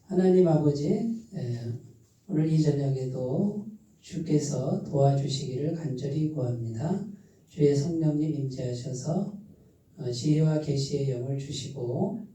하나님 아버지, 오늘 이 저녁에도 주께서 도와주시기를 간절히 구합니다. 주의 성령님 임재하셔서 지혜와 계시의 영을 주시고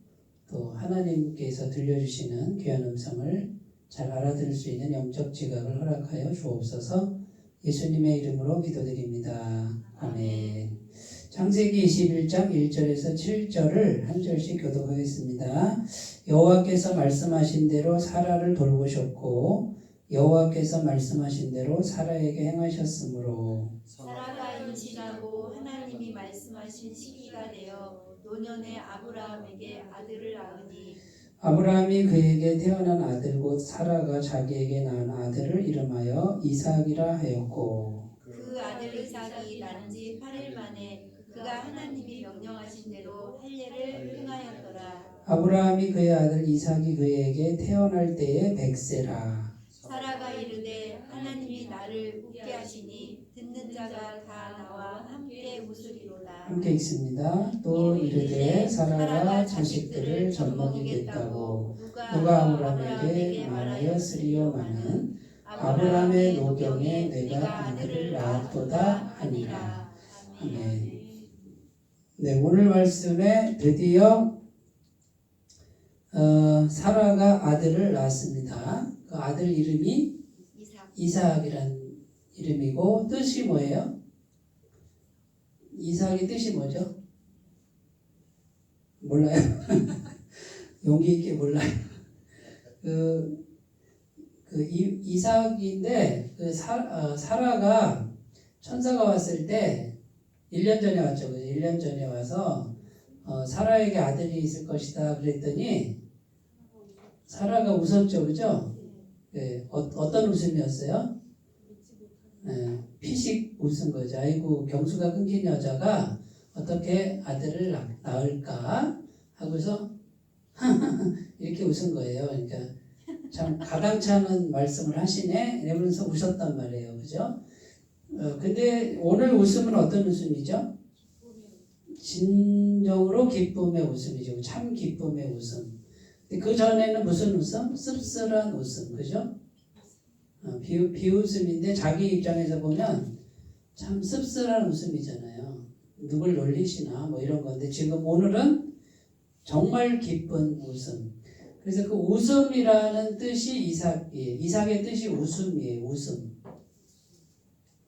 또 하나님께서 들려주시는 귀한 음성을 잘 알아들을 수 있는 영적 지각을 허락하여 주옵소서. 예수님의 이름으로 기도드립니다. 아멘. 창세기 21장 1절에서 7절을 한 절씩 교독하겠습니다. 여호와께서 말씀하신 대로 사라를 돌보셨고 여호와께서 말씀하신 대로 사라에게 행하셨으므로 사라가 임신하고 하나님이 말씀하신 시기가 되어 노년의 아브라함에게 아들을 낳으니 아브라함이 그에게 태어난 아들 곧 사라가 자기에게 낳은 아들을 이름하여 이삭이라 하였고 그 아들 이삭이 낳은 지 8일 만에 그가 하나님이 명령하신 대로 할례를 행하였더라. 아브라함이 그의 아들 이삭이 그에게 태어날 때에 100세라. 사라가 이르되 하나님이 나를 웃게 하시니 듣는 자가 다 나와 함께 웃으리로다. 함께 읽습니다. 또 이르되 사라가 자식들을 젖먹이겠다고 누가 아브라함에게 말하였으리요마는 아브라함의 노경에 내가 아들을 낳았도다 하니라. 아멘. 네, 오늘 말씀에 드디어 사라가 아들을 낳았습니다. 그 아들 이름이 이삭이란 이름이고 뜻이 뭐예요? 이삭의 뜻이 뭐죠? 몰라요? 용기 있게 몰라요. 이삭인데 사라가 천사가 왔을 때 1년 전에 왔죠. 1년 전에 와서 사라에게 아들이 있을 것이다 그랬더니 사라가 웃었죠. 그죠? 네, 어떤 웃음이었어요? 네, 피식 웃은 거죠. 아이고 경수가 끊긴 여자가 어떻게 아들을 낳을까 하고서 이렇게 웃은 거예요. 그러니까 참 가당찮은 말씀을 하시네 이러면서 웃었단 말이에요. 그죠? 근데 오늘 웃음은 어떤 웃음이죠? 진정으로 기쁨의 웃음이죠. 참 기쁨의 웃음. 그 전에는 무슨 웃음? 씁쓸한 웃음. 그죠? 비웃음인데 자기 입장에서 보면 참 씁쓸한 웃음이잖아요. 누굴 놀리시나 뭐 이런 건데 지금 오늘은 정말 기쁜 웃음. 그래서 그 웃음이라는 뜻이 이삭이에요. 이삭의 뜻이 웃음이에요. 웃음.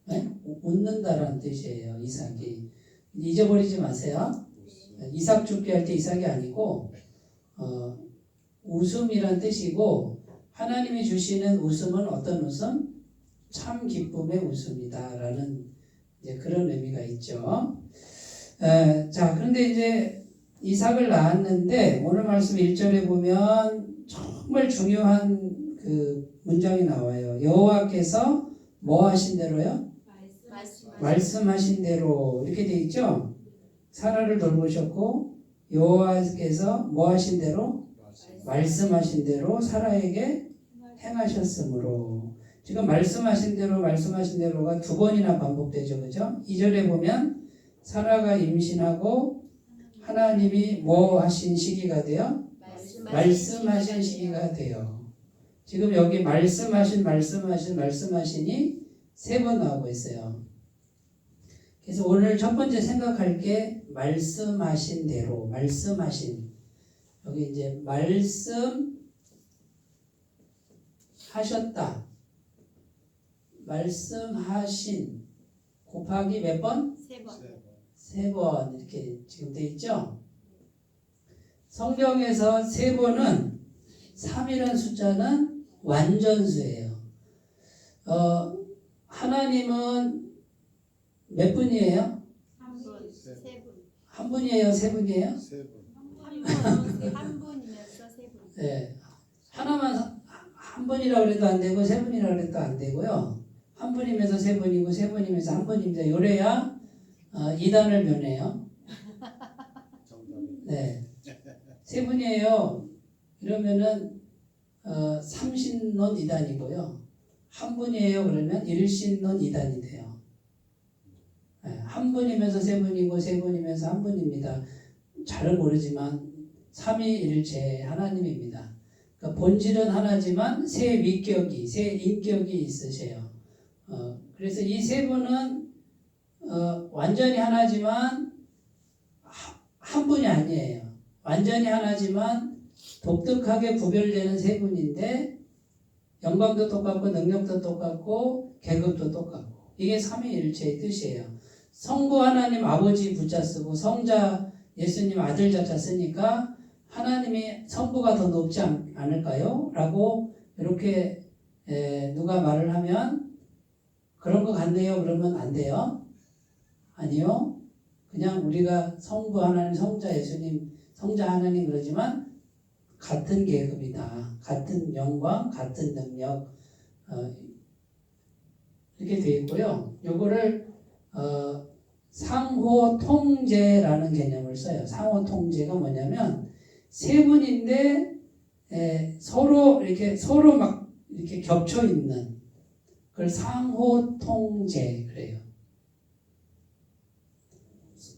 네? 웃는다라는 뜻이에요. 이삭이. 잊어버리지 마세요. 이삭 죽게 할 때 이삭이 아니고 웃음이란 뜻이고 하나님이 주시는 웃음은 어떤 웃음? 참 기쁨의 웃음이다라는 이제 그런 의미가 있죠. 자, 그런데 이제 이삭을 낳았는데 오늘 말씀 1절에 보면 정말 중요한 그 문장이 나와요. 여호와께서 뭐 하신 대로요? 말씀하신 대로 이렇게 돼 있죠. 사라를 돌보셨고 여호와께서 뭐 하신 대로? 말씀하신 대로 사라에게 행하셨으므로. 지금 말씀하신 대로가 두 번이나 반복되죠. 그죠? 2절에 보면 사라가 임신하고 하나님이 뭐 하신 시기가 돼요? 말씀하신 시기가 돼요. 지금 여기 말씀하신이 세 번 나오고 있어요. 그래서 오늘 첫 번째 생각할 게 말씀하신 대로, 여기 이제 말씀하셨다. 말씀하신 곱하기 몇 번? 세 번 이렇게 지금 돼 있죠? 성경에서 세 번은 3이라는 숫자는 완전수예요. 하나님은 몇 분이에요? 한 분이에요? 세 분이에요? 한 분이면서 세 분. 네. 하나만 한 분이라고 해도 안 되고 세 분이라고 해도 안 되고요. 한 분이면서 세 분이고 세 분이면서 한 분입니다. 이래야 2단을 면해요. 네. 세 분이에요. 이러면은 3신론 2단이고요. 한 분이에요. 그러면 1신론 2단이 돼요. 한 분이면서 세 분이고 세 분이면서 한 분입니다. 잘은 모르지만 삼위일체 하나님입니다. 그러니까 본질은 하나지만 세 위격이, 세 인격이 있으세요. 그래서 이 세 분은 완전히 하나지만 한 분이 아니에요. 완전히 하나지만 독특하게 구별되는 세 분인데 영광도 똑같고 능력도 똑같고 계급도 똑같고 이게 삼위일체의 뜻이에요. 성부 하나님 아버지 부자 쓰고 성자 예수님 아들 자자 쓰니까 하나님이 성부가 더 높지 않을까요? 라고 이렇게 누가 말을 하면 그런 것 같네요. 그러면 안 돼요. 아니요. 그냥 우리가 성부 하나님, 성자 예수님, 성자 하나님 그러지만 같은 계급이다. 같은 영광, 같은 능력 이렇게 되어 있고요. 요거를 상호 통제라는 개념을 써요. 상호 통제가 뭐냐면 세 분인데 서로 막 이렇게 겹쳐 있는 그걸 상호 통제 그래요.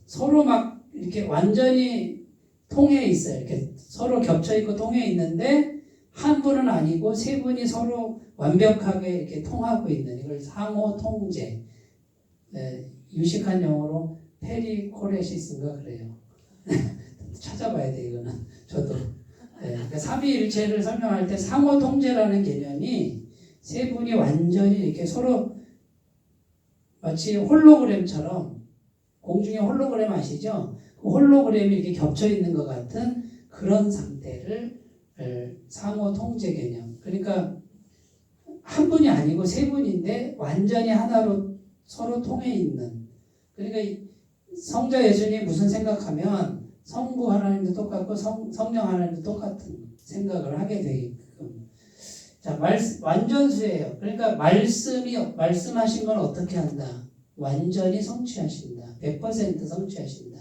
서로 막 이렇게 완전히 통해 있어요. 이렇게 서로 겹쳐 있고 통해 있는데 한 분은 아니고 세 분이 서로 완벽하게 이렇게 통하고 있는 이걸 상호 통제. 유식한 용어로 페리코레시스인가 그래요. 찾아봐야 돼 이거는 저도. 그러니까 삼위일체를 설명할 때 상호 통제라는 개념이 세 분이 완전히 이렇게 서로 마치 홀로그램처럼 공중에 홀로그램 아시죠? 그 홀로그램이 이렇게 겹쳐 있는 것 같은 그런 상태를 상호 통제 개념. 그러니까 한 분이 아니고 세 분인데 완전히 하나로 서로 통해 있는. 그러니까 성자 예수님이 무슨 생각하면 성부 하나님도 똑같고 성령 하나님도 똑같은 생각을 하게 되게끔. 자, 완전수예요. 그러니까 말씀하신 건 어떻게 한다? 완전히 성취하신다. 100% 성취하신다.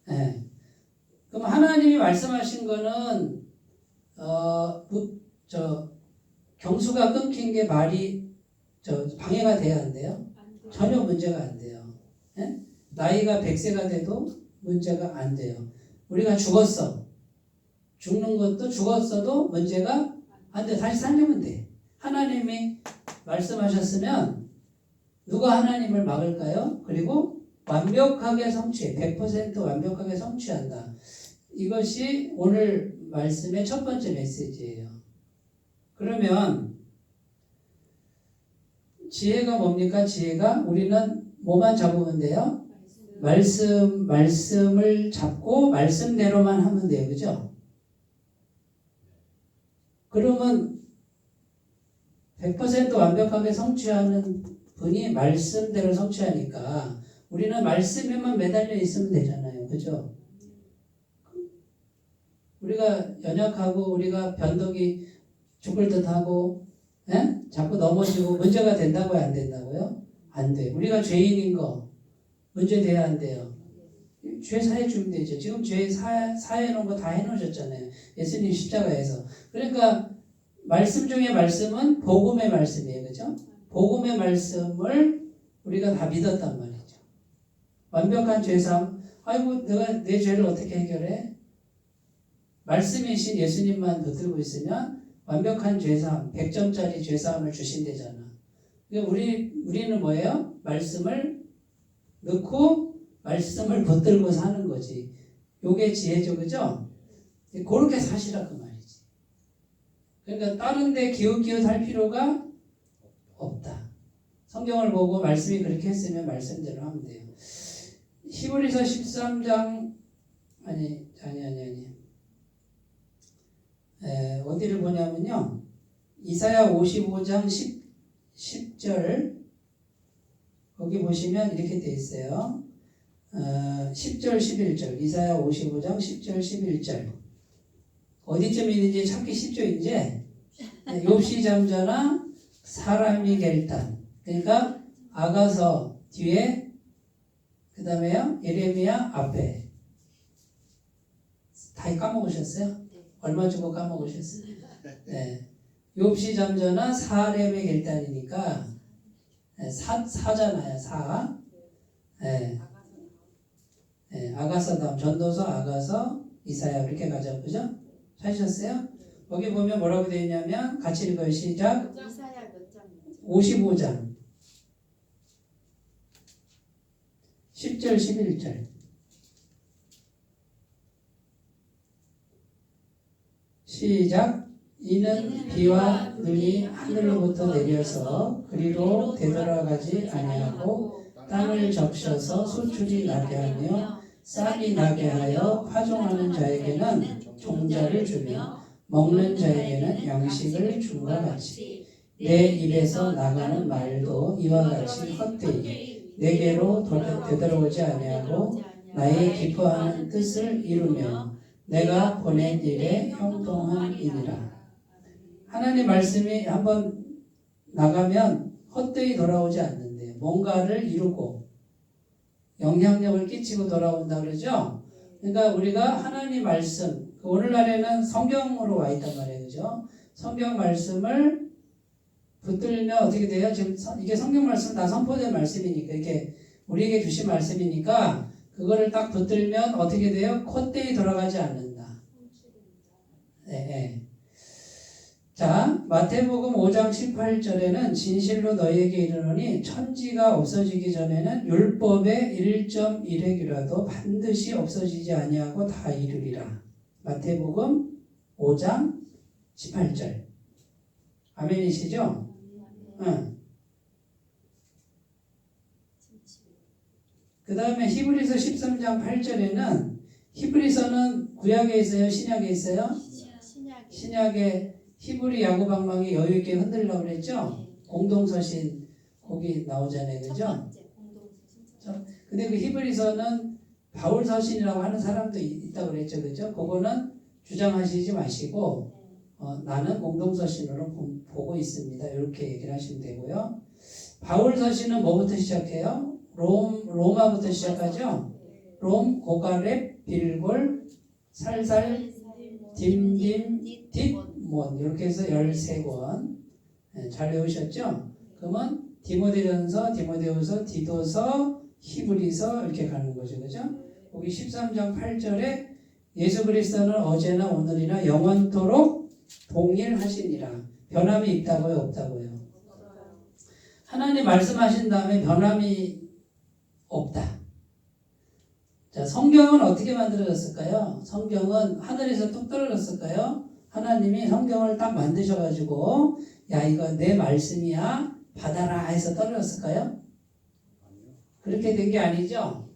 네. 그럼 하나님이 말씀하신 거는 경수가 끊긴 게 말이 방해가 돼야 안 돼요? 전혀 문제가 안 돼요. 네? 나이가 100세가 돼도 문제가 안 돼요. 우리가 죽었어. 죽는 것도 죽었어도 문제가 안 돼. 다시 살리면 돼. 하나님이 말씀하셨으면 누가 하나님을 막을까요? 그리고 완벽하게 성취해. 100% 완벽하게 성취한다. 이것이 오늘 말씀의 첫 번째 메시지예요. 그러면 지혜가 뭡니까? 지혜가 우리는 뭐만 잡으면 돼요? 말씀을 잡고 말씀대로만 하면 돼요. 그죠? 그러면 100% 완벽하게 성취하는 분이 말씀대로 성취하니까 우리는 말씀에만 매달려 있으면 되잖아요. 그죠? 우리가 연약하고 우리가 변덕이 죽을 듯하고 자꾸 넘어지고 문제가 된다고요? 안 된다고요? 안 돼. 우리가 죄인인 거 문제 돼야 안 돼요. 죄 사해 주면 되죠. 지금 죄 사해 놓은 거 다 해놓으셨잖아요. 예수님 십자가에서. 그러니까 말씀 중에 말씀은 복음의 말씀이에요. 그죠? 복음의 말씀을 우리가 다 믿었단 말이죠. 완벽한 죄사함. 아이고 내가 내 죄를 어떻게 해결해? 말씀이신 예수님만 붙들고 있으면 완벽한 죄사함, 100점짜리 죄사함을 주신대잖아. 그러니까 우리는 뭐예요? 말씀을 넣고 말씀을 붙들고 사는 거지. 요게 지혜죠. 그죠? 그렇게 사시라 그 말이지. 그러니까 다른 데 기웃기웃할 필요가 없다. 성경을 보고 말씀이 그렇게 했으면 말씀대로 하면 돼요. 히브리서 13장 아니. 어디를 보냐면요. 이사야 55장 10절 거기 보시면 이렇게 돼 있어요. 10절 11절 이사야 55장 10절 11절 어디쯤 있는지 찾기 쉽죠. 이제 욥시 잠자나 사람이 겔단 그러니까 아가서 뒤에 그 다음에요 예레미야 앞에 다 까먹으셨어요? 얼마 주고 까먹으셨어요? 네. 욥시 잠자나 사렘의 겔단이니까 사잖아요. 사. 네. 네. 아가서 다음 전도서 아가서 이사야 이렇게 가죠. 그죠? 찾으셨어요? 거기 보면 뭐라고 되어 있냐면 같이 읽어요. 시작. 이사야 몇 장이죠? 55장 10절 11절 시작. 이는 비와 눈이 하늘로부터 내려서 그리로 되돌아가지 아니하고 땅을 적셔서 소출이 나게 하며 싹이 나게 하여 파종하는 자에게는 종자를 주며 먹는 자에게는 양식을 줌과 같이 내 입에서 나가는 말도 이와 같이 헛되이 내게로 되돌아오지 아니하고 나의 기뻐하는 뜻을 이루며 내가 보낸 일에 형통함이니라. 하나님 말씀이 한번 나가면 헛되이 돌아오지 않는데 뭔가를 이루고 영향력을 끼치고 돌아온다 그러죠. 그러니까 우리가 하나님 말씀, 오늘날에는 성경으로 와 있단 말이에요. 그죠? 성경 말씀을 붙들면 어떻게 돼요? 지금 이게 성경 말씀 다 선포된 말씀이니까 이렇게 우리에게 주신 말씀이니까 그거를 딱 붙들면 어떻게 돼요? 헛되이 돌아가지 않는다. 네, 네. 자, 마태복음 5장 18절에는 진실로 너희에게 이르노니 천지가 없어지기 전에는 율법의 1.1획이라도 반드시 없어지지 아니하고 다 이루리라. 마태복음 5장 18절. 아멘이시죠? 응. 그 다음에 히브리서 13장 8절에는 히브리서는 구약에 있어요? 신약에 있어요? 신약에 히브리 야구방망이 여유있게 흔들려고 그랬죠? 공동서신 거기 나오잖아요. 그죠? 근데 그 히브리서는 바울서신이라고 하는 사람도 있다고 그랬죠. 그죠? 그거는 주장하시지 마시고 나는 공동서신으로 보고 있습니다. 이렇게 얘기를 하시면 되고요. 바울서신은 뭐부터 시작해요? 로마부터 시작하죠? 롬, 고가렙, 빌골, 살살, 딤딤, 딧몬 이렇게 해서 13권 잘 외우셨죠? 그러면 디모데전서, 디모데후서, 디도서, 히브리서 이렇게 가는 거죠. 그죠? 여기 13장 8절에 예수 그리스도는 어제나 오늘이나 영원토록 동일하시니라. 변함이 있다고요? 없다고요? 하나님 말씀하신 다음에 변함이 없다. 자, 성경은 어떻게 만들어졌을까요? 성경은 하늘에서 뚝 떨어졌을까요? 하나님이 성경을 딱 만드셔가지고 야 이거 내 말씀이야 받아라 해서 떨어졌을까요? 그렇게 된 게 아니죠.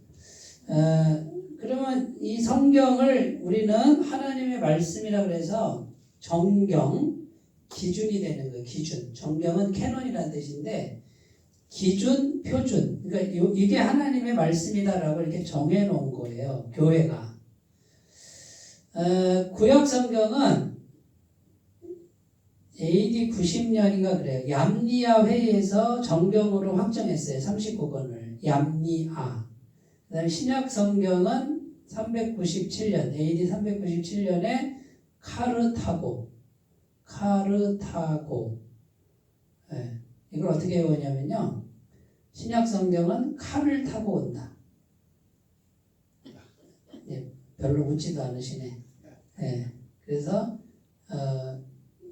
그러면 이 성경을 우리는 하나님의 말씀이라 그래서 정경, 기준이 되는 거예요. 기준. 정경은 캐논이라는 뜻인데 기준, 표준. 그러니까 이게 하나님의 말씀이다라고 이렇게 정해놓은 거예요. 교회가. 구약 성경은 AD 90년인가 그래요. 얌리아 회의에서 정경으로 확정했어요. 39권을. 얌리아. 그 다음에 신약 성경은 397년, AD 397년에 카르타고. 네. 이걸 어떻게 외우냐면요. 신약 성경은 칼을 타고 온다. 네, 별로 웃지도 않으시네. 네, 그래서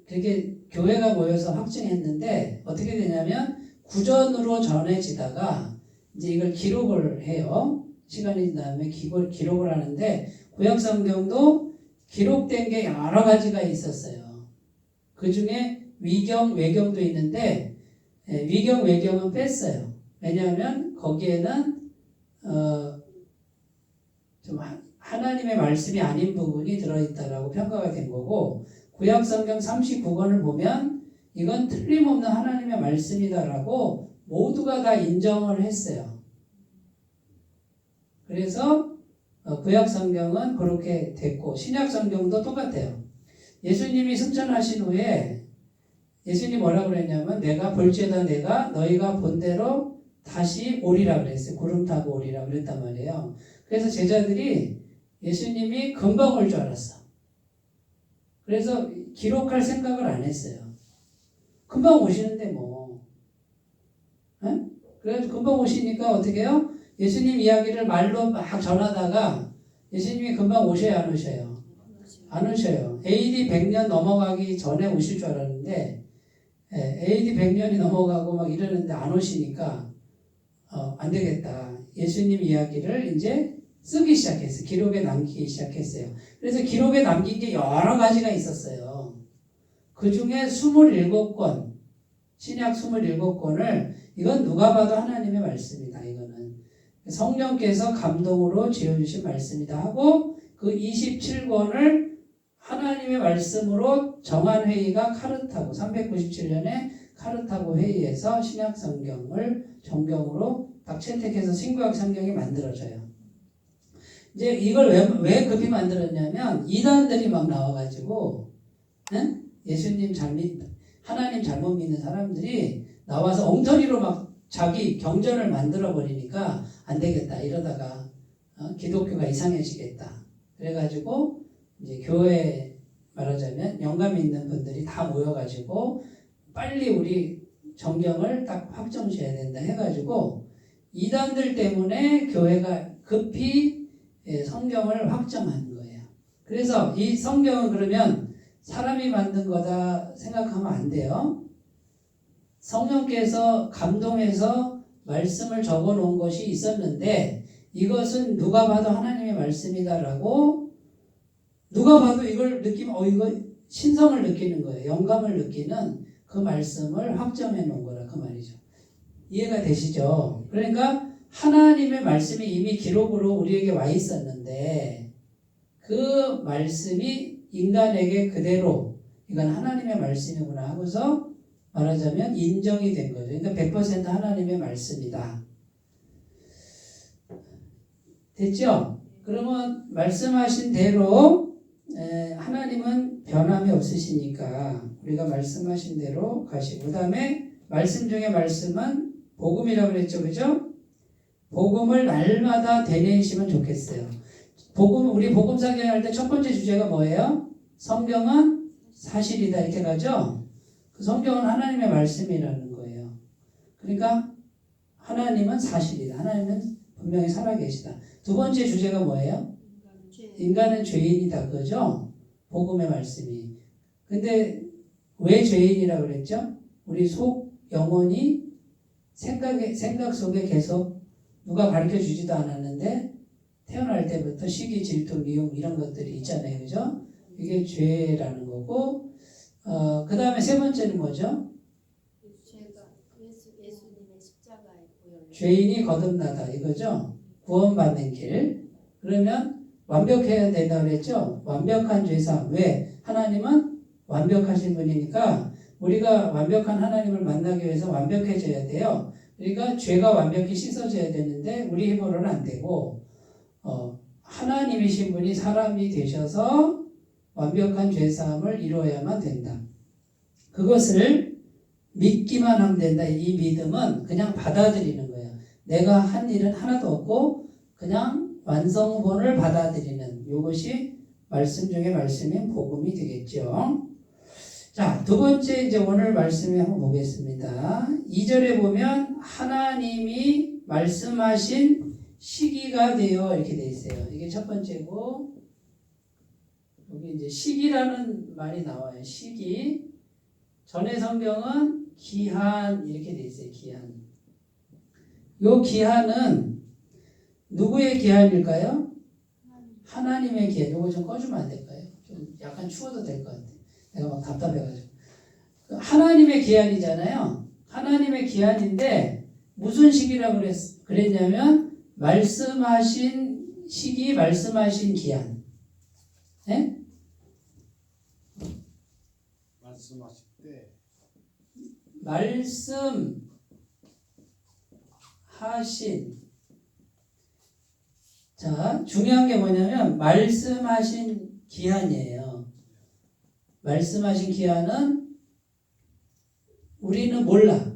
그게 교회가 모여서 확증했는데 어떻게 되냐면 구전으로 전해지다가 이제 이걸 기록을 해요. 시간이 지나면 기록을 하는데 구약 성경도 기록된 게 여러 가지가 있었어요. 그 중에 위경, 외경도 있는데 위경, 외경은 뺐어요. 왜냐하면 거기에는 좀 하나님의 말씀이 아닌 부분이 들어있다라고 평가가 된 거고 구약 성경 39권을 보면 이건 틀림없는 하나님의 말씀이다라고 모두가 다 인정을 했어요. 그래서 구약 성경은 그렇게 됐고 신약 성경도 똑같아요. 예수님이 승천하신 후에 예수님이 뭐라고 그랬냐면 내가 볼지어다 내가 너희가 본 대로 다시 오리라 그랬어요. 구름 타고 오리라 그랬단 말이에요. 그래서 제자들이 예수님이 금방 올 줄 알았어. 그래서 기록할 생각을 안 했어요. 금방 오시는데 뭐. 에? 그래서 금방 오시니까 어떻게 해요? 예수님 이야기를 말로 막 전하다가 예수님이 금방 오셔야 안 오셔요? 안 오셔요. AD 100년 넘어가기 전에 오실 줄 알았는데 AD 100년이 넘어가고 막 이러는데 안 오시니까 안 되겠다. 예수님 이야기를 이제 쓰기 시작했어요. 기록에 남기기 시작했어요. 그래서 기록에 남긴 게 여러 가지가 있었어요. 그 중에 27권, 신약 27권을 이건 누가 봐도 하나님의 말씀이다. 이거는 성령께서 감동으로 지어주신 말씀이다 하고 그 27권을 하나님의 말씀으로 정한 회의가 카르타고 397년에 카르타고 회의에서 신약 성경을 정경으로 딱 채택해서 신구약 성경이 만들어져요. 이제 이걸 왜 급히 만들었냐면 이단들이 막 나와가지고 예수님 하나님 잘못 믿는 사람들이 나와서 엉터리로 막 자기 경전을 만들어 버리니까 안 되겠다. 이러다가 기독교가 이상해지겠다. 그래가지고 이제 교회 말하자면 영감 있는 분들이 다 모여가지고 빨리 우리 정경을 딱 확정 지어야 된다 해가지고 이단들 때문에 교회가 급히 성경을 확정한 거예요. 그래서 이 성경은 그러면 사람이 만든 거다 생각하면 안 돼요. 성령께서 감동해서 말씀을 적어 놓은 것이 있었는데 이것은 누가 봐도 하나님의 말씀이다라고 누가 봐도 이걸 느끼면 이거 신성을 느끼는 거예요. 영감을 느끼는 그 말씀을 확정해 놓은 거라 그 말이죠. 이해가 되시죠? 그러니까 하나님의 말씀이 이미 기록으로 우리에게 와 있었는데 그 말씀이 인간에게 그대로 이건 하나님의 말씀이구나 하고서 말하자면 인정이 된 거죠. 그러니까 100% 하나님의 말씀이다. 됐죠? 그러면 말씀하신 대로 하나님은 변함이 없으시니까 우리가 말씀하신 대로 가시고 그 다음에 말씀 중에 말씀은 복음이라고 그랬죠. 그죠? 복음을 날마다 되뇌이시면 좋겠어요. 우리 복음 상경할 때 첫 번째 주제가 뭐예요? 성경은 사실이다 이렇게 가죠? 그 성경은 하나님의 말씀이라는 거예요. 그러니까 하나님은 사실이다. 하나님은 분명히 살아계시다. 두 번째 주제가 뭐예요? 인간은 죄인이다. 그죠? 복음의 말씀이. 근데 왜 죄인이라고 그랬죠? 우리 영혼이 생각 속에 계속 누가 가르쳐 주지도 않았는데 태어날 때부터 시기, 질투, 미움 이런 것들이 있잖아요. 그죠? 이게 죄라는 거고 그 다음에 세 번째는 뭐죠? 예수님의 십자가에 보혈. 죄인이 거듭나다 이거죠? 구원받는 길. 그러면 완벽해야 된다고 그랬죠? 완벽한 죄사. 왜? 하나님은 완벽하신 분이니까 우리가 완벽한 하나님을 만나기 위해서 완벽해져야 돼요. 그러니까 죄가 완벽히 씻어져야 되는데 우리 힘으로는 안 되고 하나님이신 분이 사람이 되셔서 완벽한 죄사함을 이루어야만 된다. 그것을 믿기만 하면 된다. 이 믿음은 그냥 받아들이는 거예요. 내가 한 일은 하나도 없고 그냥 완성본을 받아들이는 이것이 말씀 중에 말씀인 복음이 되겠죠. 자, 두 번째 이제 오늘 말씀을 한번 보겠습니다. 2절에 보면 하나님이 말씀하신 시기가 되어 이렇게 돼 있어요. 이게 첫 번째고 여기 이제 시기라는 말이 나와요. 시기. 전의 성경은 기한 이렇게 돼 있어요. 기한. 요 기한은 누구의 기한일까요? 하나님의 기한. 요거 좀 꺼주면 안 될까요? 좀 약간 추워도 될 것 같아요. 내가 막 답답해가지고. 하나님의 기한이잖아요. 하나님의 기한인데 무슨 시기라고 그랬냐면 말씀하신 시기, 말씀하신 기한. 네? 말씀하실 때 말씀하신 자, 중요한 게 뭐냐면 말씀하신 기한이에요. 말씀하신 기한은 우리는 몰라.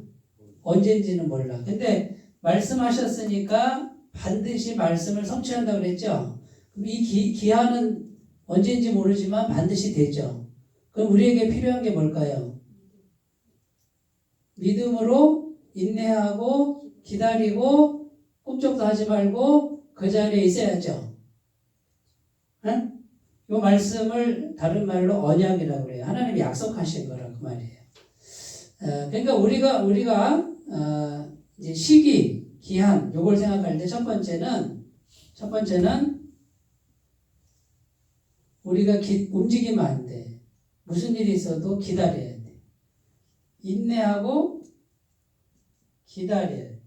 언젠지는 몰라. 근데 말씀하셨으니까 반드시 말씀을 성취한다고 그랬죠. 그럼 이 기한은 언젠지 모르지만 반드시 되죠. 그럼 우리에게 필요한 게 뭘까요? 믿음으로 인내하고 기다리고 꿈쩍도 하지 말고 그 자리에 있어야죠. 응? 이 말씀을 다른 말로 언약이라고 그래요. 하나님이 약속하신 거라 그 말이에요. 그러니까 우리가 이제 시기, 기한 요걸 생각할 때 첫 번째는 우리가 움직이면 안 돼. 무슨 일이 있어도 기다려야 돼. 인내하고 기다려야 돼.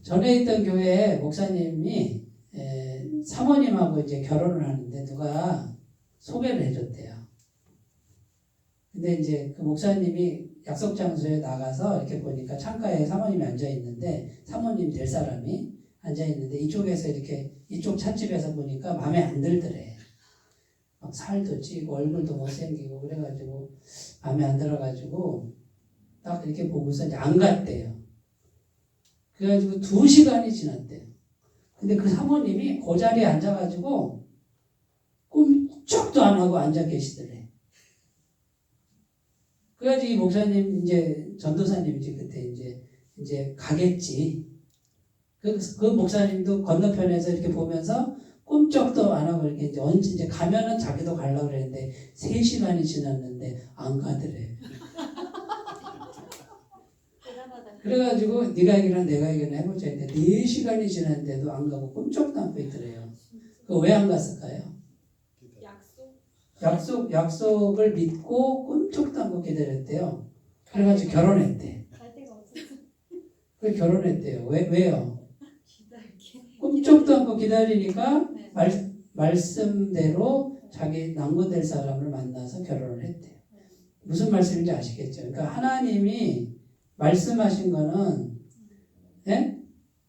전에 있던 교회에 목사님이 사모님하고 이제 결혼을 하는데 누가 소개를 해줬대요. 근데 이제 그 목사님이 약속 장소에 나가서 이렇게 보니까 창가에 사모님이 앉아 있는데 사모님 될 사람이 앉아 있는데 이쪽에서 이렇게 이쪽 찻집에서 보니까 마음에 안 들더래. 막 살도 찌고 얼굴도 못생기고 그래가지고 마음에 안 들어가지고 딱 이렇게 보고서 이제 안 갔대요. 그래가지고 2시간이 지났대요. 근데 그 사모님이 그 자리에 앉아가지고 꿈쩍도 안 하고 앉아 계시더래. 그래가지고 이 목사님 이제 전도사님이지 그때 이제 가겠지. 그 목사님도 건너편에서 이렇게 보면서 꿈쩍도 안 하고 이렇게 이제 언제 이제 가면은 자기도 가려고 그랬는데 3시간이 지났는데 안 가더래. 그래가지고 네가 얘기는 내가 얘기는 해보자 했는데 4시간이 지났는데도 안 가고 꿈쩍도 않고 있더래요. 그 왜 안 갔을까요? 약속을 믿고 꿈쩍도 않고 기다렸대요. 그래가지고 결혼했대. 그래 결혼했대요. 왜요? 꿈쩍도 않고 기다리니까 말씀대로 자기 낭군될 사람을 만나서 결혼을 했대요. 무슨 말씀인지 아시겠죠? 그러니까 하나님이 말씀하신 거는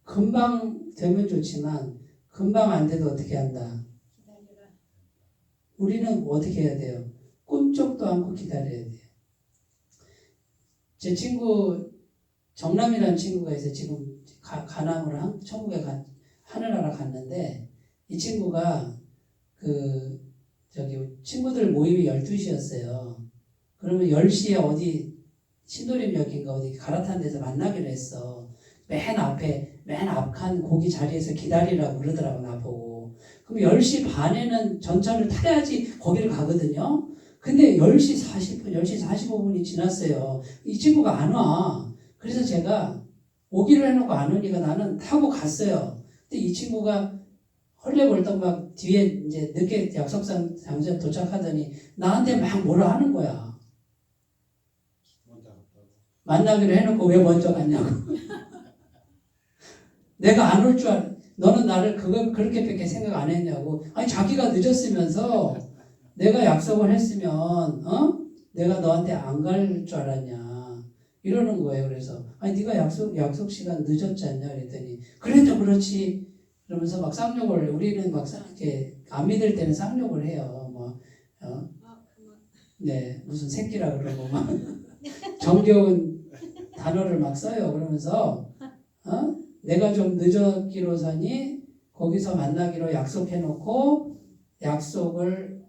금방 되면 좋지만 금방 안 돼도 어떻게 한다? 우리는 어떻게 해야 돼요? 꿈쩍도 않고 기다려야 돼요. 제 친구 정남이라는 친구가 있어요. 지금 가남으로 천국에 하늘나라 갔는데 이 친구가 친구들 모임이 12시였어요. 그러면 10시에 어디 신도림역인가 어디 갈아탄 데서 만나기로 했어. 맨 앞칸 거기 자리에서 기다리라고 그러더라고 나보고. 그럼 10시 반에는 전철을 타야지 거기를 가거든요. 근데 10시 40분, 10시 45분이 지났어요. 이 친구가 안 와. 그래서 제가 오기로 해놓고 안 오니까 나는 타고 갔어요. 근데 이 친구가 헐레벌떡 막 뒤에 이제 늦게 약속 장소에 도착하더니 나한테 막 뭐라 하는 거야. 만나기로 해놓고 왜 먼저 갔냐고. 내가 안 올 줄 너는 나를 그렇게밖에 생각 안 했냐고. 아니 자기가 늦었으면서 내가 약속을 했으면 내가 너한테 안 갈 줄 알았냐 이러는 거예요. 그래서 아니 네가 약속 시간 늦었지 않냐 그랬더니 그래도 그렇지 그러면서 막 쌍욕을 우리는 막 이렇게 안 믿을 때는 쌍욕을 해요. 네 무슨 새끼라 그러고 막 정겨운 단어를 막 써요. 그러면서 내가 좀 늦었기로서니 거기서 만나기로 약속해놓고 약속을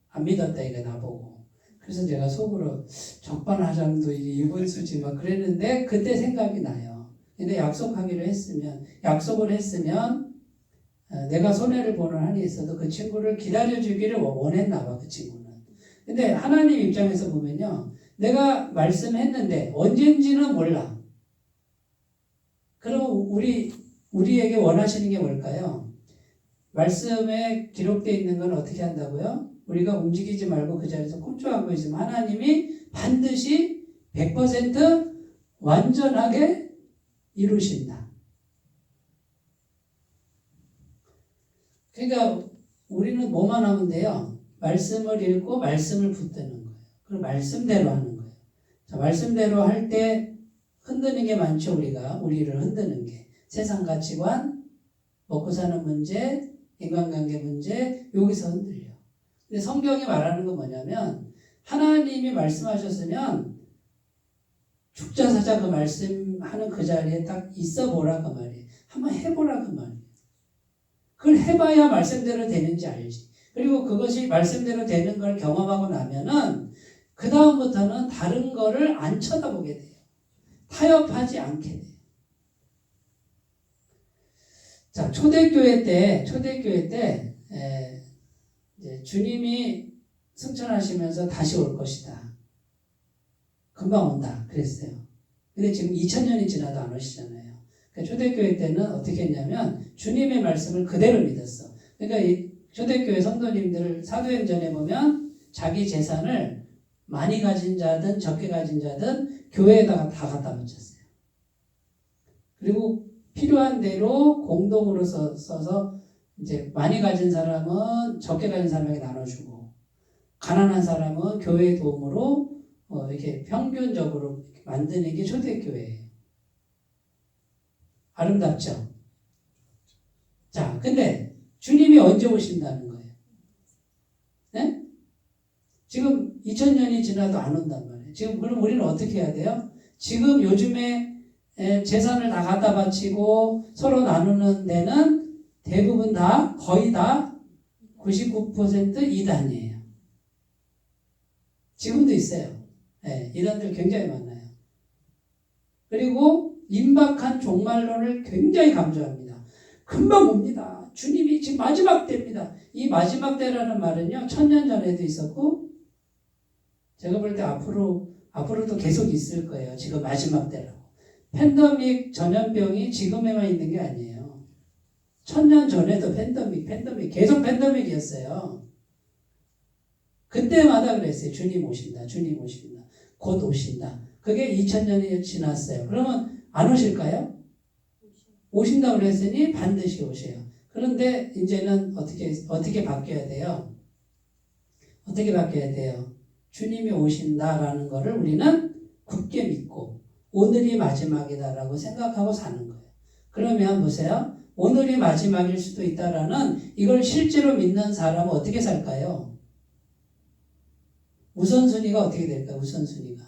안 믿었다 이거 나보고. 그래서 제가 속으로 적반하장도 이게 유분수지 막 그랬는데 그때 생각이 나요. 근데 약속을 했으면 내가 손해를 보는 한이 있어도 그 친구를 기다려주기를 원했나 봐 그 친구는. 근데 하나님 입장에서 보면요. 내가 말씀했는데 언젠지는 몰라. 그럼 우리에게 원하시는 게 뭘까요? 말씀에 기록되어 있는 건 어떻게 한다고요? 우리가 움직이지 말고 그 자리에서 꿈쩍하고 있으면 하나님이 반드시 100% 완전하게 이루신다. 그러니까 우리는 뭐만 하면 돼요? 말씀을 읽고 말씀을 붙드는 거예요. 그리고 말씀대로 하는 거예요. 자, 말씀대로 할 때 흔드는 게 많죠. 우리를 흔드는 게. 세상 가치관, 먹고 사는 문제, 인간관계 문제, 여기서 흔들려. 근데 성경이 말하는 건 뭐냐면 하나님이 말씀하셨으면 죽자사자 그 말씀하는 그 자리에 딱 있어 보라 그 말이에요. 한번 해보라 그 말이에요. 그걸 해봐야 말씀대로 되는지 알지. 그리고 그것이 말씀대로 되는 걸 경험하고 나면은 그 다음부터는 다른 거를 안 쳐다보게 돼요. 타협하지 않게 돼요. 자, 초대교회 때 이제 주님이 승천하시면서 다시 올 것이다. 금방 온다. 그랬어요. 근데 지금 2000년이 지나도 안 오시잖아요. 그러니까 초대교회 때는 어떻게 했냐면 주님의 말씀을 그대로 믿었어. 그러니까 이 초대교회 성도님들 사도행전에 보면 자기 재산을 많이 가진 자든 적게 가진 자든 교회에다가 다 갖다 바쳤어요. 그리고 필요한 대로 공동으로 써서 이제 많이 가진 사람은 적게 가진 사람에게 나눠주고 가난한 사람은 교회 도움으로 이렇게 평균적으로 만드는 게 초대교회예요. 아름답죠? 자, 근데 주님이 언제 오신다는 거예요? 네? 지금 2000년이 지나도 안 온단 말이에요. 지금 그럼 우리는 어떻게 해야 돼요? 지금 요즘에 재산을 다 갖다 바치고 서로 나누는 데는 대부분 다 거의 다 99% 이단이에요. 지금도 있어요. 네, 이단들 굉장히 많아요. 그리고 임박한 종말론을 굉장히 강조합니다. 금방 옵니다. 주님이 지금 마지막 때입니다. 이 마지막 때라는 말은요, 1000년 전에도 있었고, 제가 볼 때 앞으로도 계속 있을 거예요. 지금 마지막 때라고. 팬데믹 전염병이 지금에만 있는 게 아니에요. 1000년 전에도 팬데믹 계속 팬데믹이었어요. 그때마다 그랬어요. 주님 오신다. 곧 오신다. 그게 2000년이 지났어요. 그러면 안 오실까요? 오신다고 그랬으니 반드시 오세요. 그런데 이제는 어떻게 바뀌어야 돼요? 어떻게 바뀌어야 돼요? 주님이 오신다라는 것을 우리는 굳게 믿고 오늘이 마지막이다라고 생각하고 사는 거예요. 그러면 보세요. 오늘이 마지막일 수도 있다라는 이걸 실제로 믿는 사람은 어떻게 살까요? 우선순위가 어떻게 될까요? 우선순위가.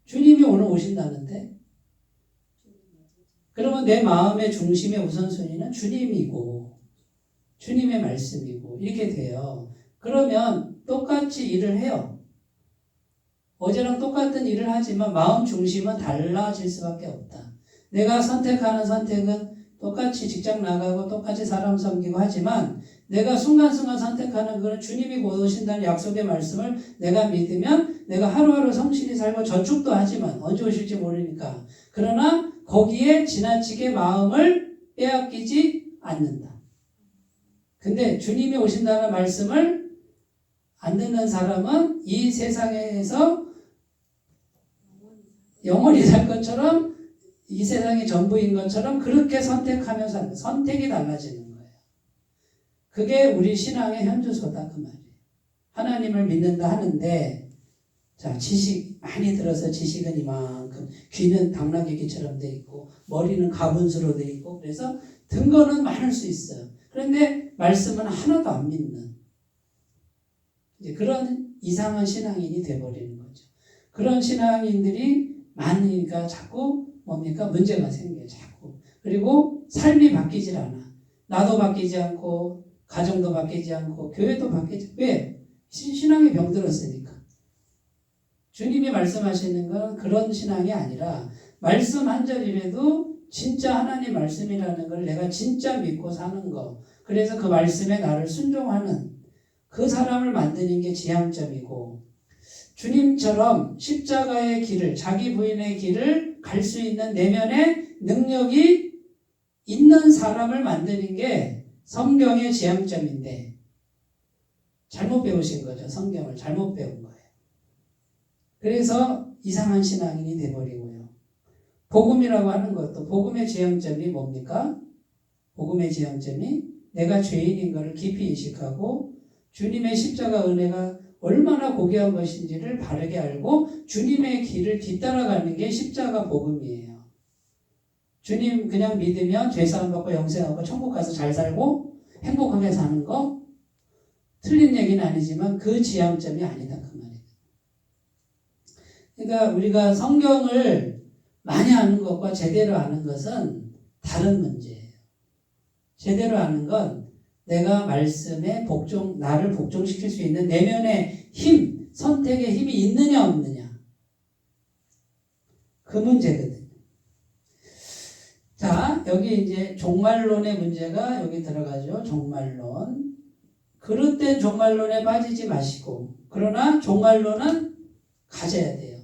주님이 오늘 오신다는데? 그러면 내 마음의 중심의 우선순위는 주님이고 주님의 말씀이고 이렇게 돼요. 그러면 똑같이 일을 해요. 어제랑 똑같은 일을 하지만 마음 중심은 달라질 수밖에 없다. 내가 선택하는 선택은 똑같이 직장 나가고 똑같이 사람 섬기고 하지만 내가 순간순간 선택하는 그런 주님이 곧 오신다는 약속의 말씀을 내가 믿으면 내가 하루하루 성실히 살고 저축도 하지만 언제 오실지 모르니까 그러나 거기에 지나치게 마음을 빼앗기지 않는다. 근데 주님이 오신다는 말씀을 안 듣는 사람은 이 세상에서 영원히 살 것처럼 이 세상이 전부인 것처럼 그렇게 선택하면서 선택이 달라지는 거예요. 그게 우리 신앙의 현주소다 그 말이에요. 하나님을 믿는다 하는데 자 지식 많이 들어서 지식은 이만큼 귀는 당나귀 귀처럼 돼 있고 머리는 가분수로 돼 있고 그래서 등거는 많을 수 있어요. 그런데 말씀은 하나도 안 믿는 이제 그런 이상한 신앙인이 돼버리는 거죠. 그런 신앙인들이 많으니까 자꾸 뭡니까? 문제가 생겨요. 자꾸. 그리고 삶이 바뀌질 않아. 나도 바뀌지 않고 가정도 바뀌지 않고 교회도 바뀌지. 왜? 신앙이 병들었으니까. 주님이 말씀하시는 건 그런 신앙이 아니라 말씀 한 절이라도 진짜 하나님 말씀이라는 걸 내가 진짜 믿고 사는 거. 그래서 그 말씀에 나를 순종하는 그 사람을 만드는 게 지향점이고 주님처럼 십자가의 길을 자기 부인의 길을 갈 수 있는 내면의 능력이 있는 사람을 만드는 게 성경의 지향점인데 잘못 배우신 거죠. 성경을 잘못 배운 거예요. 그래서 이상한 신앙인이 돼버리고요. 복음이라고 하는 것도 복음의 지향점이 뭡니까? 복음의 지향점이 내가 죄인인 것을 깊이 인식하고 주님의 십자가 은혜가 얼마나 고귀한 것인지를 바르게 알고 주님의 길을 뒤따라가는 게 십자가 복음이에요. 주님 그냥 믿으면 죄사함 받고 영생하고 천국 가서 잘 살고 행복하게 사는 거 틀린 얘기는 아니지만 그 지향점이 아니다 그 말이에요. 그러니까 우리가 성경을 많이 아는 것과 제대로 아는 것은 다른 문제예요. 제대로 아는 건 내가 말씀에 나를 복종시킬 수 있는 내면의 힘, 선택의 힘이 있느냐 없느냐. 그 문제거든요. 자, 그러나 여기 이제 종말론의 문제가 여기 들어가죠. 종말론. 그릇된 종말론에 빠지지 마시고, 그러나 종말론은 가져야 돼요.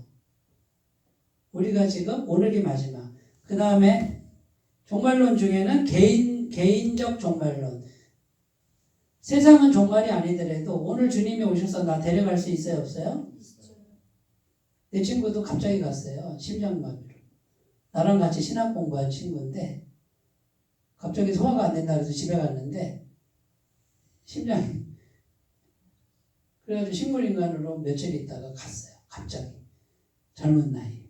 우리가 지금 오늘이 마지막. 그 다음에 종말론 중에는 개인적 종말론. 세상은 종말이 아니더라도 오늘 주님이 오셔서 나 데려갈 수 있어요, 없어요? 내 친구도 갑자기 갔어요. 심장마비로. 나랑 같이 신학 공부한 친구인데 갑자기 소화가 안 된다 그래서 집에 갔는데 심장이 그래가지고 식물인간으로 며칠 있다가 갔어요. 갑자기. 젊은 나이.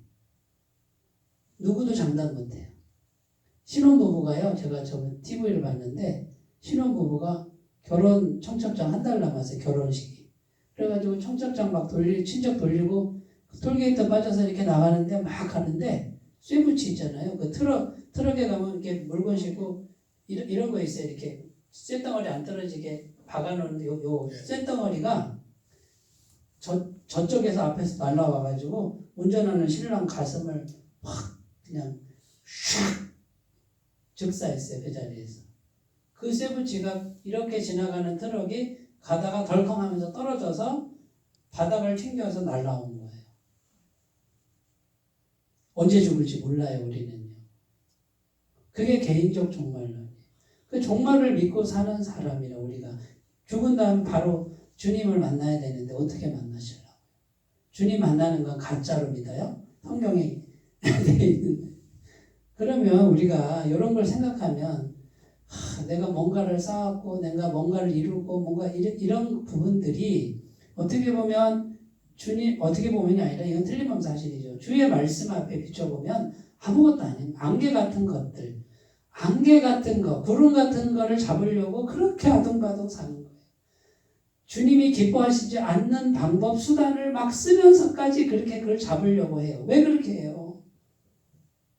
누구도 장담 못해요. 신혼부부가요. 제가 저번 TV를 봤는데 신혼부부가 결혼 청첩장 한 달 남았어요. 결혼식이. 그래가지고 청첩장 막 친척 돌리고 톨게이트 빠져서 이렇게 나가는데 막 가는데 쇠붙이 있잖아요. 그 트럭에 가면 이렇게 물건 싣고 이런 거 있어요. 이렇게 쇳덩어리 안 떨어지게 박아놓는데 요 쇳덩어리가 저쪽에서 앞에서 날라와가지고 운전하는 신랑 가슴을 확 그냥 슉 즉사했어요. 그 자리에서. 그 쇠붙이가 이렇게 지나가는 트럭이 가다가 덜컹하면서 떨어져서 바닥을 튕겨서 날라온 거예요. 언제 죽을지 몰라요. 우리는요. 그게 개인적 종말론이에요. 그 종말을 믿고 사는 사람이라 우리가 죽은 다음 바로 주님을 만나야 되는데 어떻게 만나시려고? 주님 만나는 건 가짜로 믿어요? 성경에 돼 있는데. 그러면 우리가 이런 걸 생각하면 내가 뭔가를 쌓았고 내가 뭔가를 이루고 뭔가 이런 부분들이 어떻게 보면 주님 어떻게 보면이 아니라 이건 틀림없는 사실이죠. 주의 말씀 앞에 비춰보면 아무것도 아니에요. 안개 같은 것들, 안개 같은 거, 구름 같은 거를 잡으려고 그렇게 아둥바둥 사는 거예요. 주님이 기뻐하시지 않는 방법, 수단을 막 쓰면서까지 그렇게 그걸 잡으려고 해요. 왜 그렇게 해요?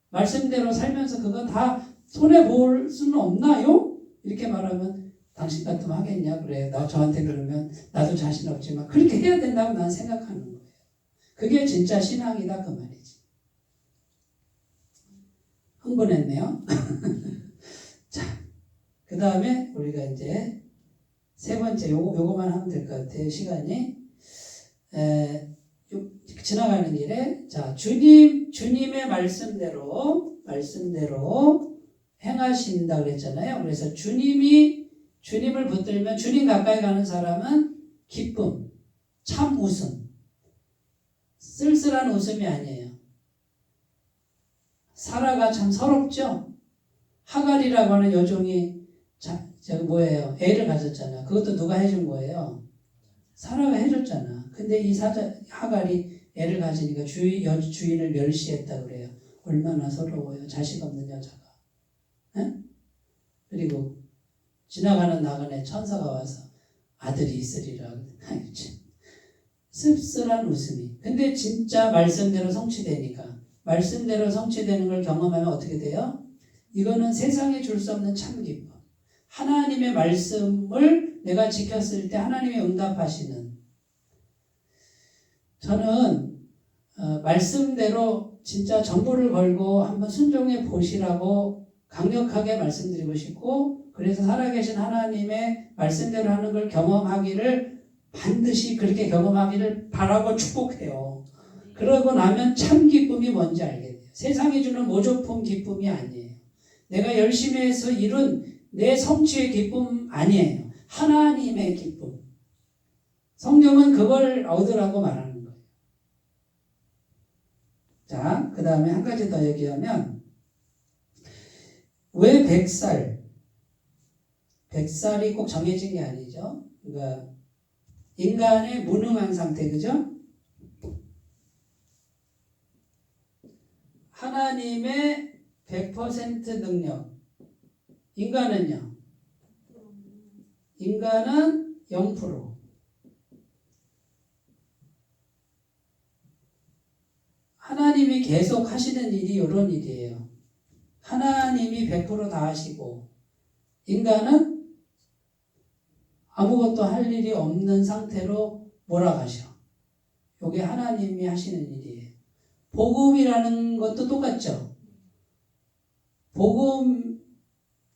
말씀대로 살면서 그거 다 손해볼 수는 없나요? 이렇게 말하면 당신 같으면 하겠냐? 그래. 저한테 그러면 나도 자신 없지만 그렇게 해야 된다고 난 생각하는 거예요. 그게 진짜 신앙이다 그 말이지. 흥분했네요. 자, 그 다음에 우리가 이제 세 번째 요거만 하면 될 것 같아요. 시간이 지나가는 길에 자 주님의 말씀대로 행하신다 그랬잖아요. 그래서 주님을 붙들면 주님 가까이 가는 사람은 기쁨, 참 웃음, 쓸쓸한 웃음이 아니에요. 사라가 참 서럽죠. 하갈이라고 하는 여종이 뭐예요? 애를 가졌잖아. 그것도 누가 해준 거예요? 사라가 해줬잖아. 근데 이 하갈이 애를 가지니까 주인을 멸시했다 그래요. 얼마나 서러워요. 자식 없는 여자가. 에? 그리고 지나가는 나그네 천사가 와서 아들이 있으리라. 씁쓸한 웃음이. 근데 진짜 말씀대로 성취되니까 말씀대로 성취되는 걸 경험하면 어떻게 돼요? 이거는 세상에 줄 수 없는 참 기쁨. 하나님의 말씀을 내가 지켰을 때 하나님이 응답하시는. 저는 말씀대로 진짜 정보를 걸고 한번 순종해 보시라고 강력하게 말씀드리고 싶고, 그래서 살아계신 하나님의 말씀대로 하는 걸 경험하기를 반드시 그렇게 경험하기를 바라고 축복해요. 그러고 나면 참 기쁨이 뭔지 알게 돼요. 세상이 주는 모조품 기쁨이 아니에요. 내가 열심히 해서 이룬 내 성취의 기쁨 아니에요. 하나님의 기쁨. 성경은 그걸 얻으라고 말하는 거예요. 자, 그 다음에 한 가지 더 얘기하면, 왜 100살? 100살이 꼭 정해진 게 아니죠. 그러니까 인간의 무능한 상태, 그죠? 하나님의 100% 능력. 인간은요? 인간은 0%. 하나님이 계속 하시는 일이 이런 일이에요. 하나님이 100% 다 하시고 인간은 아무것도 할 일이 없는 상태로 몰아가셔. 이게 하나님이 하시는 일이에요. 복음이라는 것도 똑같죠. 복음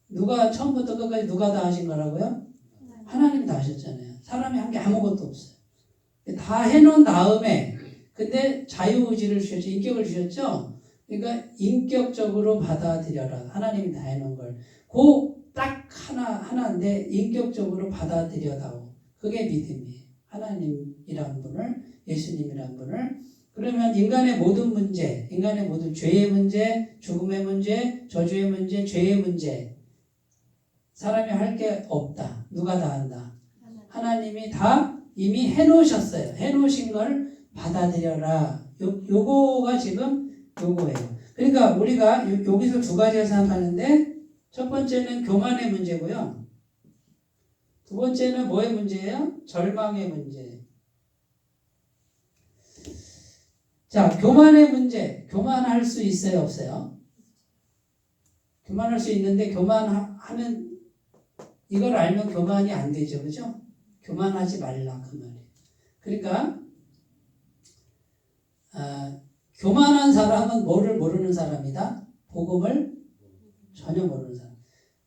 누가 처음부터 끝까지 누가 다 하신 거라고요? 하나님이 다 하셨잖아요. 사람이 한 게 아무것도 없어요. 다 해놓은 다음에 근데 자유의지를 주셨죠. 인격을 주셨죠. 그러니까 인격적으로 받아들여라. 하나님이 다 해놓은 걸. 그 딱 하나인데 인격적으로 받아들여다오. 그게 믿음이에요. 하나님이란 분을, 예수님이란 분을. 그러면 인간의 모든 문제, 인간의 모든 죄의 문제, 죽음의 문제, 저주의 문제, 죄의 문제, 사람이 할 게 없다. 누가 다 한다? 하나님이 다 이미 해놓으셨어요. 해놓으신 걸 받아들여라. 요거가 지금 요거예요. 그러니까 우리가 여기서 두 가지를 생각하는데, 첫 번째는 교만의 문제고요. 두 번째는 뭐의 문제예요? 절망의 문제. 자, 교만의 문제. 교만할 수 있어요, 없어요? 교만할 수 있는데 교만하면 이걸 알면 교만이 안 되죠, 그죠? 교만하지 말라 그 말이에요. 그러니까 교만한 사람은 뭐를 모르는 사람이다? 복음을 전혀 모르는 사람.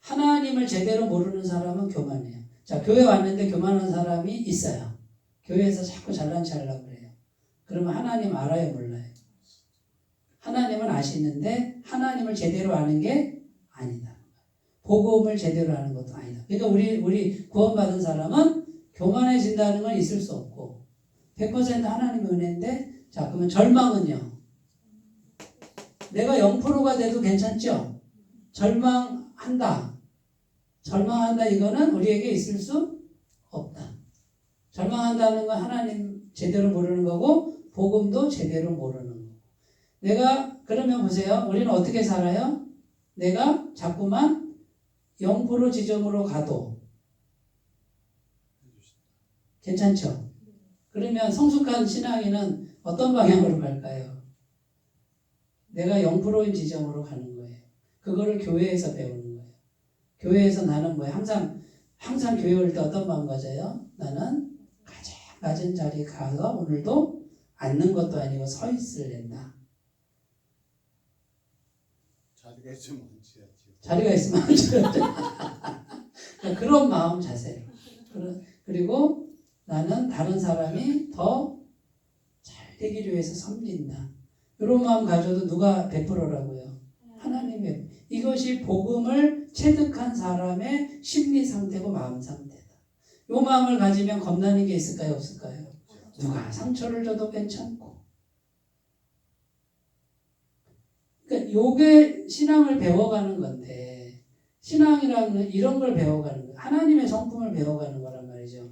하나님을 제대로 모르는 사람은 교만해요. 자, 교회 왔는데 교만한 사람이 있어요. 교회에서 자꾸 잘난 체 하려고 그래요. 그러면 하나님 알아요, 몰라요? 하나님은 아시는데 하나님을 제대로 아는 게 아니다. 복음을 제대로 아는 것도 아니다. 그러니까 우리 구원받은 사람은 교만해진다는 건 있을 수 없고 100% 하나님의 은혜인데, 자, 그러면 절망은요? 내가 0%가 돼도 괜찮죠? 절망한다 이거는 우리에게 있을 수 없다. 절망한다는 건 하나님 제대로 모르는 거고 복음도 제대로 모르는 거고. 내가 그러면 보세요. 우리는 어떻게 살아요? 내가 자꾸만 0% 지점으로 가도 괜찮죠? 그러면 성숙한 신앙인은 어떤 방향으로 갈까요? 내가 0%인 지점으로 가는 거예요. 그거를 교회에서 배우는 거예요. 교회에서 나는 뭐예요? 항상 교회 올 때 어떤 마음 가져요? 나는 가장 낮은 자리에 가서 오늘도 앉는 것도 아니고 서 있을랜다. 자리가 있으면 앉혀야지. 자리가 있으면 앉아야죠. 그런 마음 자세로. 그리고 나는 다른 사람이 더 잘 되기를 위해서 섬긴다. 이런 마음 가져도 누가 100%라고요? 하나님의. 이것이 복음을 체득한 사람의 심리 상태고 마음 상태다. 이 마음을 가지면 겁나는 게 있을까요, 없을까요? 누가 상처를 줘도 괜찮고. 그러니까 요게 신앙을 배워가는 건데, 신앙이라는 이런 걸 배워가는 거예요. 하나님의 성품을 배워가는 거란 말이죠.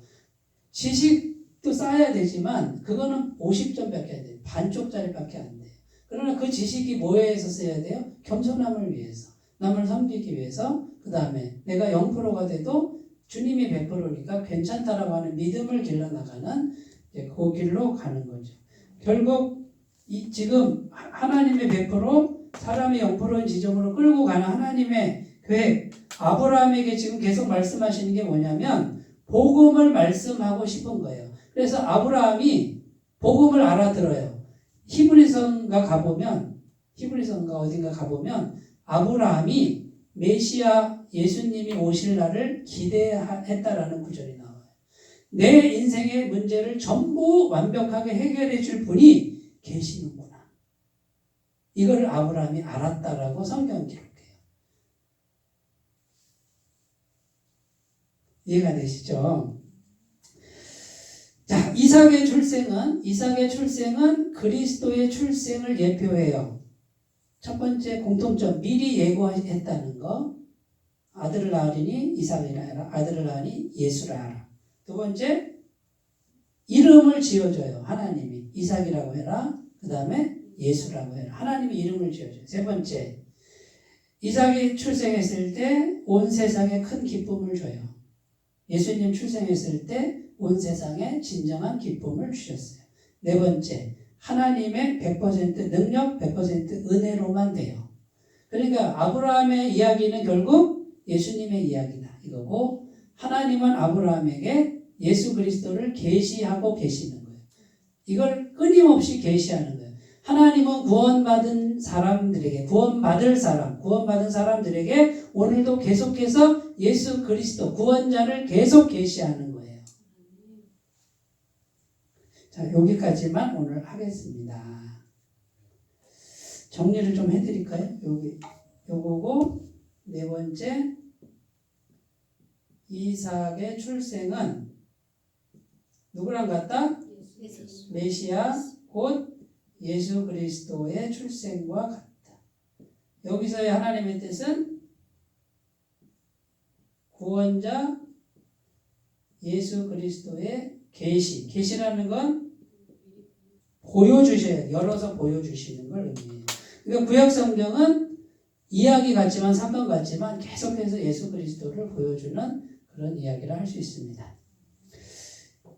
지식도 쌓아야 되지만 그거는 50점밖에 안 돼요. 반쪽짜리밖에 안 돼요. 그러나 그 지식이 뭐에 서 써야 돼요? 겸손함을 위해서, 남을 섬기기 위해서, 그 다음에 내가 0%가 돼도 주님이 100%니까 괜찮다라고 하는 믿음을 길러나가는 그 길로 가는 거죠. 결국 지금 하나님의 100%, 사람의 0%인 지점으로 끌고 가는 하나님의 계획, 아브라함에게 지금 계속 말씀하시는 게 뭐냐면 복음을 말씀하고 싶은 거예요. 그래서 아브라함이 복음을 알아들어요. 히브리서인가 어딘가 가보면 아브라함이 메시아 예수님이 오실 날을 기대했다라는 구절이 나와요. 내 인생의 문제를 전부 완벽하게 해결해 줄 분이 계시는구나. 이걸 아브라함이 알았다라고 성경 기록해요. 이해가 되시죠? 자, 이삭의 출생은 그리스도의 출생을 예표해요. 첫 번째 공통점, 미리 예고했다는 거. 아들을 낳으리니 이삭이라 해라. 아들을 낳으니 예수라 하라. 두 번째, 이름을 지어줘요. 하나님이. 이삭이라고 해라. 그 다음에 예수라고 해라. 하나님이 이름을 지어줘요. 세 번째, 이삭이 출생했을 때 온 세상에 큰 기쁨을 줘요. 예수님 출생했을 때 온 세상에 진정한 기쁨을 주셨어요. 네 번째, 하나님의 100% 능력, 100% 은혜로만 돼요. 그러니까 아브라함의 이야기는 결국 예수님의 이야기다 이거고, 하나님은 아브라함에게 예수 그리스도를 계시하고 계시는 거예요. 이걸 끊임없이 계시하는 거예요. 하나님은 구원받은 사람들에게, 구원받은 사람들에게 오늘도 계속해서 예수 그리스도 구원자를 계속 계시하는 거예요. 자, 여기까지만 오늘 하겠습니다. 정리를 좀 해드릴까요? 요거고, 네 번째, 이삭의 출생은 누구랑 같다? 메시아, 곧 예수 그리스도의 출생과 같다. 여기서의 하나님의 뜻은 구원자 예수 그리스도의 계시라는 건 보여주셔야, 열어서 보여주시는 걸 의미해요. 그러니까 구약 성경은 이야기 같지만, 사건 같지만 계속해서 예수 그리스도를 보여주는 그런 이야기를 할 수 있습니다.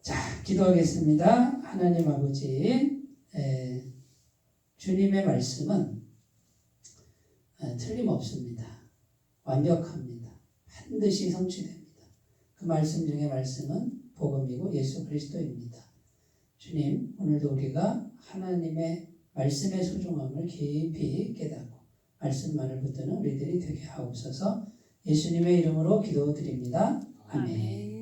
자, 기도하겠습니다. 하나님 아버지, 주님의 말씀은 틀림없습니다. 완벽합니다. 반드시 성취됩니다. 그 말씀 중에 말씀은 복음이고 예수 그리스도입니다. 주님, 오늘도 우리가 하나님의 말씀의 소중함을 깊이 깨닫고 말씀만을 붙드는 우리들이 되게 하옵소서. 예수님의 이름으로 기도드립니다. 아멘.